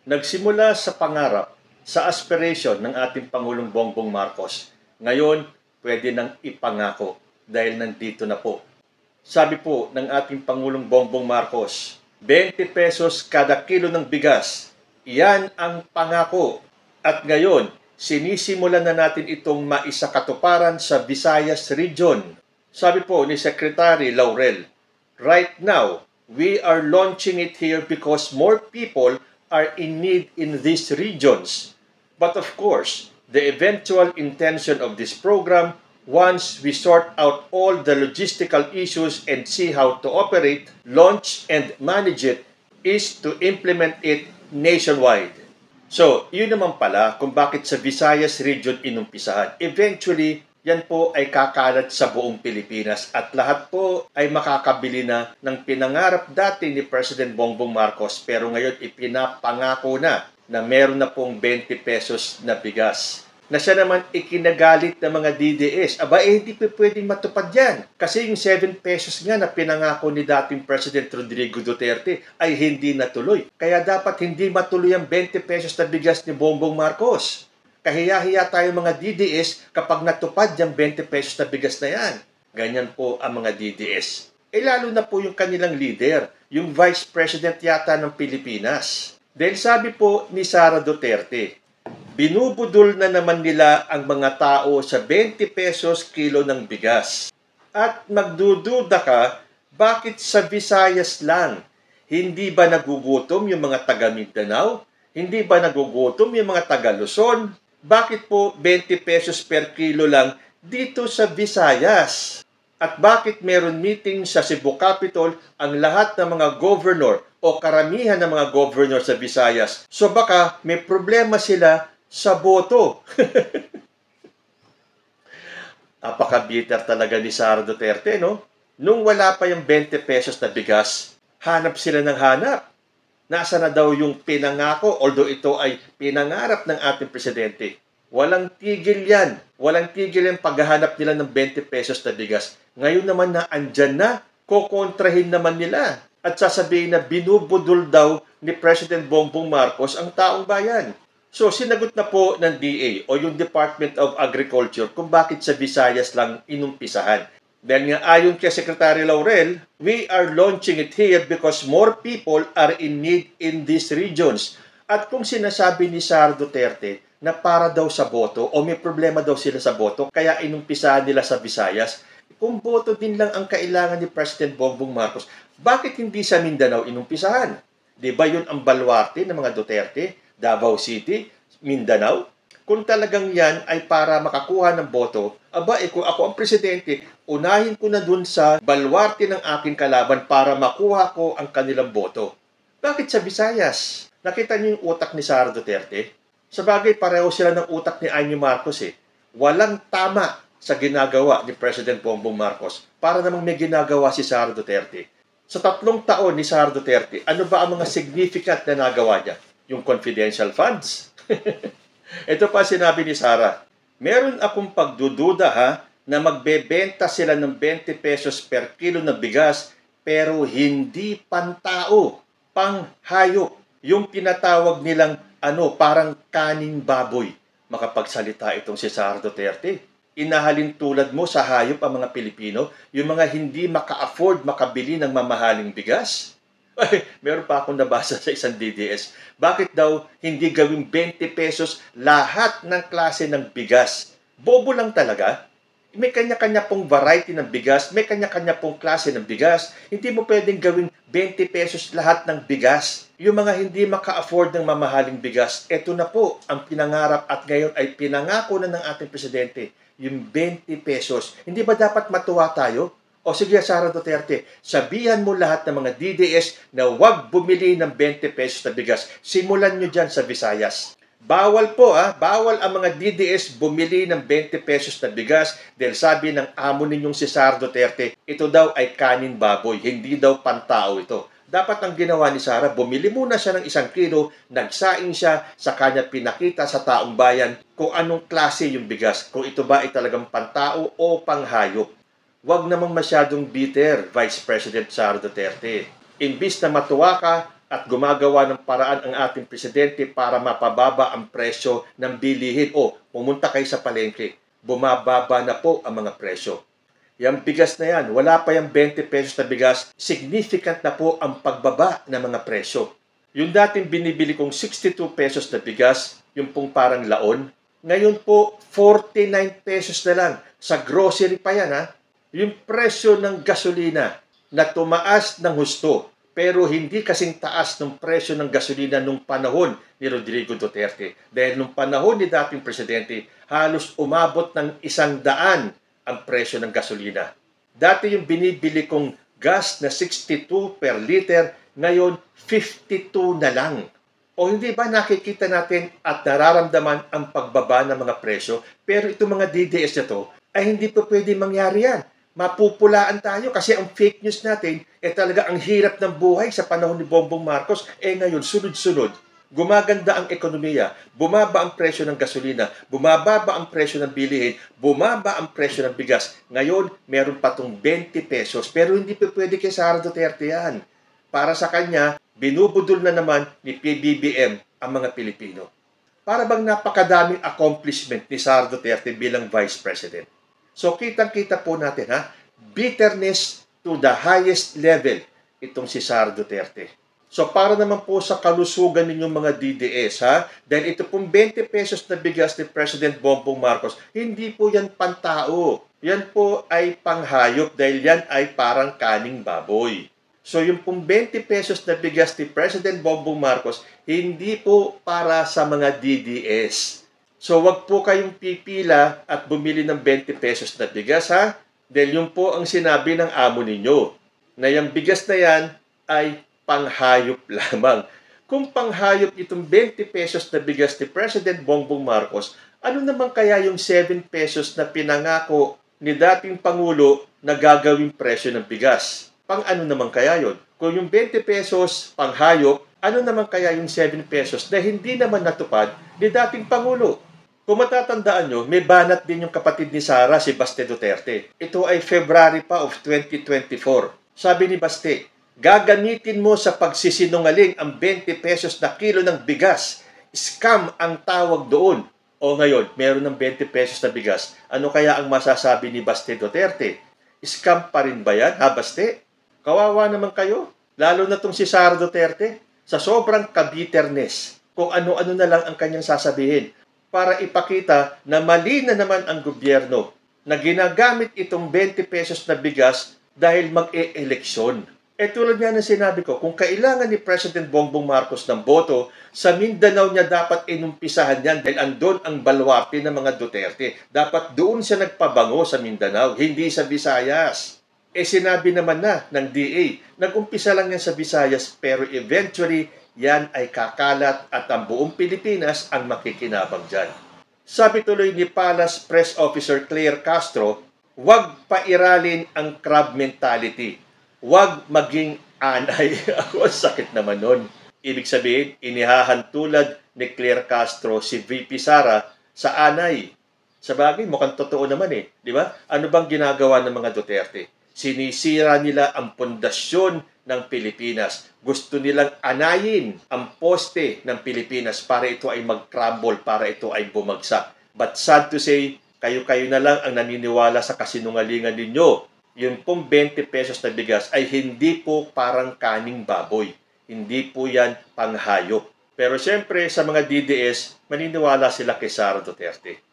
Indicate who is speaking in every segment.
Speaker 1: Nagsimula sa pangarap, sa aspiration ng ating Pangulong Bongbong Marcos. Ngayon, pwede nang ipangako dahil nandito na po. Sabi po ng ating Pangulong Bongbong Marcos, 20 pesos kada kilo ng bigas. Iyan ang pangako. At ngayon, sinisimulan na natin itong maisakatuparan sa Visayas Region. Sabi po ni Secretary Laurel, right now, we are launching it here because more people are in need in these regions. But of course, the eventual intention of this program, once we sort out all the logistical issues and see how to operate, launch, and manage it, is to implement it nationwide. So, yun naman pala kung bakit sa Visayas Region inumpisahan. Eventually, yan po ay kakalat sa buong Pilipinas at lahat po ay makakabili na ng pinangarap dati ni President Bongbong Marcos pero ngayon ipinapangako na meron na pong 20 pesos na bigas. Na siya naman ikinagalit ng mga DDS. Aba, hindi pa pwedeng matupad yan. Kasi yung 7 pesos nga na pinangako ni dating President Rodrigo Duterte ay hindi natuloy. Kaya dapat hindi matuloy ang 20 pesos na bigas ni Bongbong Marcos. Kahiya-hiya tayo mga DDS kapag natupad yung 20 pesos na bigas na yan. Ganyan po ang mga DDS. Lalo na po yung kanilang leader, yung Vice President yata ng Pilipinas. Dahil sabi po ni Sara Duterte, binubudol na naman nila ang mga tao sa 20 pesos kilo ng bigas. At magdududa ka, bakit sa Visayas lang? Hindi ba nagugutom yung mga taga Mindanao? Hindi ba nagugutom yung mga taga Luzon? Bakit po 20 pesos per kilo lang dito sa Visayas? At bakit meron meeting sa Cebu Capitol ang lahat ng mga governor o karamihan ng mga governor sa Visayas? So baka may problema sila sa boto. Napaka-bitter talaga ni Sara Duterte, no? Nung wala pa yung 20 pesos na bigas, hanap sila ng hanap. Nasa na daw yung pinangako, although ito ay pinangarap ng ating presidente. Walang tigil yan. Walang tigil yung paghahanap nila ng 20 pesos na bigas. Ngayon naman na andyan na, kukontrahin naman nila. At sasabihin na binubudol daw ni President Bongbong Marcos ang taong bayan. So, sinagot na po ng DA o yung Department of Agriculture kung bakit sa Visayas lang inumpisahan. Dahil nga ayon kay Secretary Laurel, we are launching it here because more people are in need in these regions. At kung sinasabi ni Sara Duterte na para daw sa boto o may problema daw sila sa boto, kaya inumpisahan nila sa Visayas, kung boto din lang ang kailangan ni President Bongbong Marcos, bakit hindi sa Mindanao inumpisahan? Diba yun ang baluarte ng mga Duterte? Davao City, Mindanao? Kung talagang yan ay para makakuha ng boto, kung ako ang presidente, unahin ko na dun sa baluarte ng aking kalaban para makuha ko ang kanilang boto. Bakit sa Visayas? Nakita niyo yung utak ni Sara Duterte? Sabagay, pareho sila ng utak ni Amy Marcos eh. Walang tama sa ginagawa ni President Bongbong Marcos para namang may ginagawa si Sara Duterte. Sa 3 taon ni Sara Duterte, ano ba ang mga significant na nagawa niya? Yung confidential funds. Ito pa sinabi ni Sara, meron akong pagdududa na magbebenta sila ng 20 pesos per kilo na bigas pero hindi pantao, panghayop. Yung tinatawag nilang parang kaning baboy. Makapagsalita itong si Sara Duterte. Inahalin tulad mo sa hayop ang mga Pilipino, yung mga hindi maka-afford makabili ng mamahaling bigas. Meron pa akong nabasa sa isang DDS. Bakit daw hindi gawing 20 pesos lahat ng klase ng bigas? Bobo lang talaga. May kanya-kanya pong variety ng bigas, may kanya-kanya pong klase ng bigas. Hindi mo pwedeng gawing 20 pesos lahat ng bigas. Yung mga hindi maka-afford ng mamahaling bigas, eto na po ang pinangarap at ngayon ay pinangako na ng ating presidente, yung 20 pesos. Hindi ba dapat matuwa tayo? O sige, Sara Duterte, sabihan mo lahat ng mga DDS na huwag bumili ng 20 pesos na bigas. Simulan nyo dyan sa Visayas. Bawal po bawal ang mga DDS bumili ng 20 pesos na bigas dahil sabi ng amo ninyong si Sara Duterte, ito daw ay kanin baboy, hindi daw pantao ito. Dapat ang ginawa ni Sara, bumili muna siya ng 1 kilo, nagsaing siya, sa kanya pinakita sa taong bayan kung anong klase yung bigas, kung ito ba ay talagang pantao o panghayop. Huwag namang masyadong bitter, Vice President Sara Duterte. Imbis na matuwa ka, at gumagawa ng paraan ang ating presidente para mapababa ang presyo ng bilihin. O, pumunta kayo sa palengke, bumababa na po ang mga presyo. Yung bigas na yan, wala pa yung 20 pesos na bigas, significant na po ang pagbaba ng mga presyo. Yung dating binibili kong 62 pesos na bigas, yung pong parang laon, ngayon po 49 pesos na lang. Sa grocery pa yan ha. Yung presyo ng gasolina na tumaas ng husto, pero hindi kasing taas ng presyo ng gasolina nung panahon ni Rodrigo Duterte. Dahil nung panahon ni dating presidente, halos umabot ng 100 ang presyo ng gasolina. Dati yung binibili kong gas na 62 per liter, ngayon 52 na lang. O hindi ba nakikita natin at nararamdaman ang pagbaba ng mga presyo? Pero itong mga DDS na to, ay hindi pa pwede mangyari yan. Mapupulaan tayo kasi ang fake news natin, talaga ang hirap ng buhay sa panahon ni Bongbong Marcos. Ngayon, sunod-sunod, gumaganda ang ekonomiya, bumaba ang presyo ng gasolina, bumababa ang presyo ng bilihin, bumaba ang presyo ng bigas. Ngayon, meron pa itong 20 pesos. Pero hindi pa pwede kay Sara Duterte yan. Para sa kanya, binubudol na naman ni PBBM ang mga Pilipino. Para bang napakadaming accomplishment ni Sara Duterte bilang Vice President. So, kitang-kita po natin, bitterness to the highest level itong si Sara Duterte. So, para naman po sa kalusugan ninyong mga DDS, dahil ito pong 20 pesos na bigas ni President Bongbong Marcos, hindi po yan pantao. Yan po ay panghayop dahil yan ay parang kaning baboy. So, yung pong 20 pesos na bigas ni President Bongbong Marcos, hindi po para sa mga DDS. So, wag po kayong pipila at bumili ng 20 pesos na bigas, Dahil yun po ang sinabi ng amo ninyo, na yung bigas na yan ay panghayop lamang. Kung panghayop itong 20 pesos na bigas ni President Bongbong Marcos, ano naman kaya yung 7 pesos na pinangako ni dating Pangulo na gagawing presyo ng bigas? Pang ano naman kaya yon? Kung yung 20 pesos panghayop, ano naman kaya yung 7 pesos na hindi naman natupad ni dating Pangulo? Kung matatandaan nyo, may banat din yung kapatid ni Sara, si Baste Duterte. Ito ay February pa of 2024. Sabi ni Baste, gagamitin mo sa pagsisinungaling ang 20 pesos na kilo ng bigas. Scam ang tawag doon. O ngayon, meron ng 20 pesos na bigas. Ano kaya ang masasabi ni Baste Duterte? Scam pa rin ba yan, Baste? Kawawa naman kayo. Lalo na itong si Sara Duterte. Sa sobrang kabiterness, kung ano-ano na lang ang kanyang sasabihin para ipakita na mali na naman ang gobyerno na ginagamit itong 20 pesos na bigas dahil mag-e-eleksyon. Tulad nga ng sinabi ko, kung kailangan ni President Bongbong Marcos ng boto, sa Mindanao niya dapat inumpisahan yan dahil andun ang baluarte ng mga Duterte. Dapat doon siya nagpabango sa Mindanao, hindi sa Visayas. Sinabi naman na ng DA, nag-umpisa lang yan sa Visayas pero eventually yan ay kakalat at ang buong Pilipinas ang makikinabang dyan. Sabi tuloy ni Palace Press Officer Claire Castro, huwag pairalin ang crab mentality. Huwag maging anay. Ako, sakit naman nun. Ibig sabihin, inihahantulad ni Claire Castro si VP Sara sa anay. Sa bagay, mukhang totoo naman di ba? Ano bang ginagawa ng mga Duterte? Sinisira nila ang pundasyon ng Pilipinas. Gusto nilang anayin ang poste ng Pilipinas para ito ay mag-crumble, para ito ay bumagsak. But sad to say, kayo-kayo na lang ang naniniwala sa kasinungalingan ninyo. Yung pong 20 pesos na bigas ay hindi po parang kaning baboy. Hindi po yan panghayop. Pero siyempre sa mga DDS, maniniwala sila kay Sara Duterte.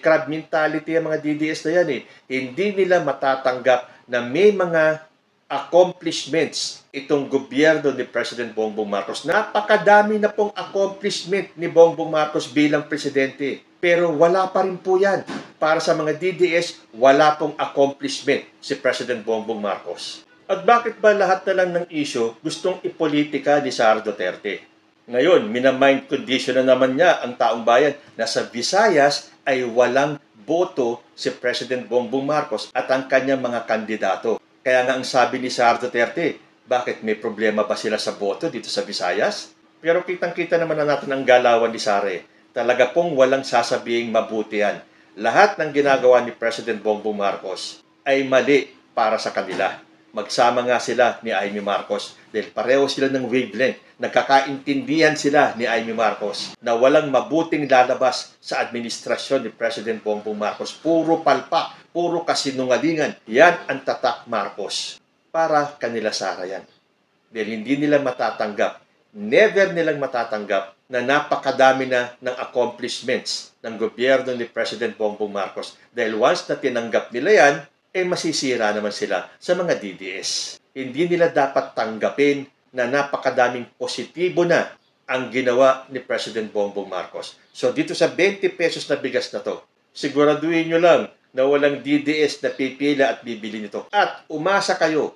Speaker 1: Crab mentality ang mga DDS na yan Hindi nila matatanggap na may mga accomplishments itong gobyerno ni President Bongbong Marcos. Napakadami na pong accomplishment ni Bongbong Marcos bilang presidente. Pero wala pa rin po yan. Para sa mga DDS, wala pong accomplishment si President Bongbong Marcos. At bakit ba lahat na lang ng issue gustong ipolitika ni Sara Duterte? Ngayon, minamind condition na naman niya ang taong bayan na sa Visayas ay walang boto si President Bongbong Marcos at ang kanyang mga kandidato. Kaya nga ang sabi ni Sara Duterte, bakit may problema ba sila sa boto dito sa Visayas? Pero kitang-kita naman na natin ang galawan ni Sara. Talaga pong walang sasabing mabuti yan. Lahat ng ginagawa ni President Bongbong Marcos ay mali para sa kanila. magsama nga sila ni Amy Marcos dahil pareho sila ng wavelength. Nagkakaintindihan sila ni Amy Marcos na walang mabuting lalabas sa administrasyon ni President Bongbong Marcos. Puro palpak, puro kasinungalingan. Yan ang tatak Marcos. Para kanila Sara yan. Dahil hindi nila matatanggap, never nilang matatanggap na napakadami na ng accomplishments ng gobyerno ni President Bongbong Marcos. Dahil once na tinanggap nila yan, masisira naman sila sa mga DDS. Hindi nila dapat tanggapin na napakadaming positibo na ang ginawa ni President Bongbong Marcos. So dito sa 20 pesos na bigas na to, siguraduhin nyo lang na walang DDS na pipila at bibili nito. At umasa kayo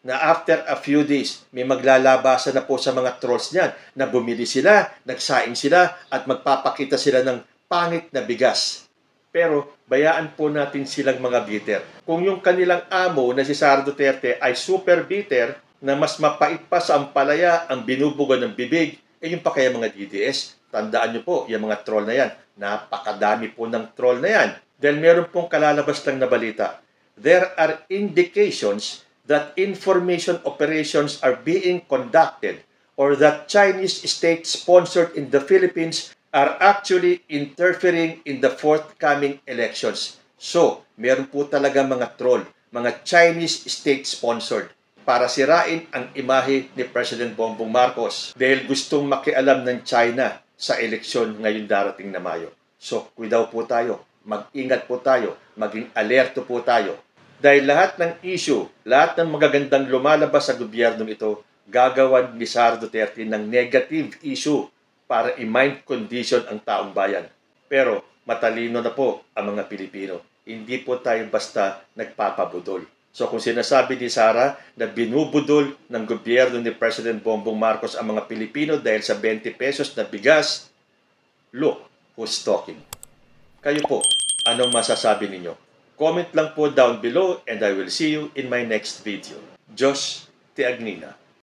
Speaker 1: na after a few days, may maglalabasan na po sa mga trolls niyan na bumili sila, nagsaing sila, at magpapakita sila ng pangit na bigas. Pero bayaan po natin silang mga bitter. Kung yung kanilang amo na si Sara Duterte ay super bitter, na mas mapait pa sa ampalaya ang binubugan ng bibig, yung pa kaya mga DDS, tandaan nyo po, yung mga troll na yan, napakadami po ng troll na yan. Dahil meron pong kalalabas lang na balita. There are indications that information operations are being conducted or that Chinese state-sponsored in the Philippines are actually interfering in the forthcoming elections. So, meron po talaga mga troll, mga Chinese state-sponsored para sirain ang imahe ni President Bongbong Marcos dahil gustong makialam ng China sa eleksyon ngayon darating na Mayo. So, kuidaw po tayo, mag-ingat po tayo, maging alerto po tayo. Dahil lahat ng issue, lahat ng magagandang lumalabas sa gobyernong ito, gagawan ni Sara Duterte ng negative issue para i-mind condition ang taong bayan. Pero matalino na po ang mga Pilipino. Hindi po tayo basta nagpapabudol. So kung sinasabi ni Sara na binubudol ng gobyerno ni President Bongbong Marcos ang mga Pilipino dahil sa 20 pesos na bigas, look who's talking. Kayo po, anong masasabi ninyo? Comment lang po down below and I will see you in my next video. Josh Tiagnina.